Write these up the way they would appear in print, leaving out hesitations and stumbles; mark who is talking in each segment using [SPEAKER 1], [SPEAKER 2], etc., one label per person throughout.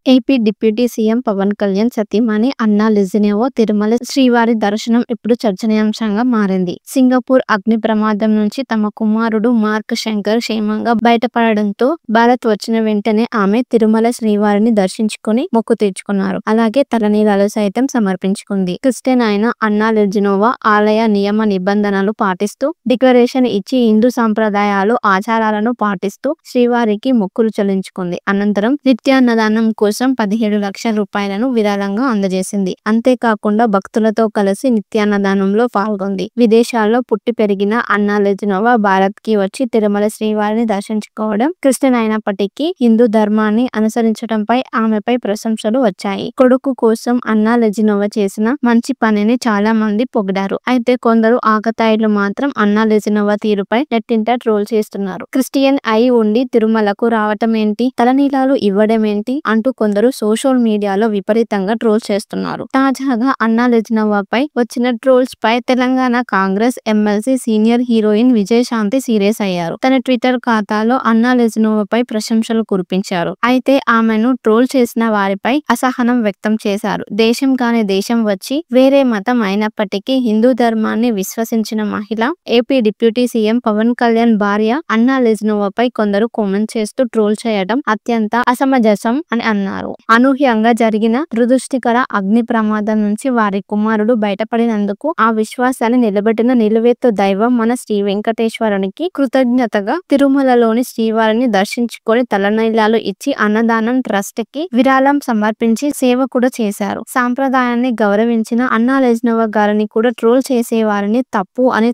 [SPEAKER 1] AP deputy CM Pawan Kalyan సతీమణి Anna లెజినేవో Tirumala శ్రీవారి దర్శనం ఇప్పుడు చర్చనీయాంశంగా మారింది. సింగపూర్ అగ్ని ప్రమాదం నుంచి తమ కుమారుడు మార్క్ శంకర్ క్షేమంగా బయటపడడంతో భారత్ వచ్చిన వెంటనే ఆమె తిరుమల శ్రీవారిని దర్శించుకుని మొక్కు తీర్చుకున్నారు. అలాగే తలనీలాలు సైతం సమర్పించుకుంది. క్రిస్టియన్ అయిన అన్నా లెజినోవా ఆలయ నియమ నిబంధనలు పాటిస్తూ డిక్లరేషన్ ఇచ్చి హిందూ సంప్రదాయాలు ఆచారాలను పాటిస్తూ శ్రీవారికి మొక్కులు చెల్లించుకుంది. అనంతరం నిత్యాన్నదానం కోసం 17 లక్షల రూపాయలను విరాళంగా అందజేసింది. అంతేకాకుండా భక్తులతో కలిసి నిత్యాన్నదానంలో పాల్గొంది. విదేశాల్లో పుట్టి పెరిగిన అన్నా లెజినోవా భారత్ కి వచ్చి తిరుమల శ్రీవారిని దర్శించుకోవడం క్రిస్టియన్ అయినప్పటికీ హిందూ ధర్మాన్ని అనుసరించడంపై ఆమెపై ప్రశంసలు వచ్చాయి. కొడుకు కోసం అన్నా లెజినోవా చేసిన మంచి పనిని చాలా మంది పొగిడారు. అయితే కొందరు ఆకతాయిలు మాత్రం అన్నా లెజినోవా తీరుపై నెట్టింట ట్రోల్ చేస్తున్నారు. క్రిస్టియన్ అయి ఉండి తిరుమలకు రావటం ఏంటి, తలనీలాలు ఇవ్వడం ఏంటి అంటూ కొందరు సోషల్ మీడియాలో విపరీతంగా ట్రోల్ చేస్తున్నారు. తాజాగా అన్నా లెజినోవాపై వచ్చిన ట్రోల్స్ పై Telangana Congress MLC senior heroine Vijayashanti serious అయ్యారు. తన ట్విట్టర్ ఖాతాలో అన్నా లెజినోవాపై ప్రశంసలు కురిపించారు. అయితే ఆమెను ట్రోల్ చేసిన వారిపై అసహనం వ్యక్తం చేశారు. దేశం కాని దేశం వచ్చి వేరే మతం అయినప్పటికీ హిందూ ధర్మాన్ని విశ్వసించిన మహిళ AP deputy CM Pawan Kalyan భార్య అన్నా లెజినోవాపై కొందరు కామెంట్ చేస్తూ ట్రోల్ చేయడం అత్యంత అసమంజసం అని అన్నారు. అనూహ్యంగా జరిగిన దురదృష్టకర అగ్ని ప్రమాదం నుంచి వారి కుమారుడు బయటపడినందుకు ఆ విశ్వాసాన్ని నిలబెట్టిన నిలువెత్తు దైవం మన శ్రీ వెంకటేశ్వరునికి కృతజ్ఞతగా తిరుమలలోని శ్రీవారిని దర్శించుకొని తలనీలాలు ఇచ్చి అన్నదానం ట్రస్ట్ కి విరాళం సమర్పించి సేవ కూడా చేశారు. సాంప్రదాయాన్ని గౌరవించిన అన్నా లెజినోవా గారిని కూడా ట్రోల్ చేసే వారిని తప్పు అని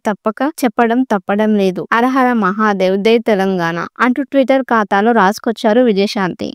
[SPEAKER 1] తప్పడం లేదు. హరహర మహాదేవ్, జై తెలంగాణ అంటూ ట్విట్టర్ ఖాతాలో రాసుకొచ్చారు విజయశాంతి.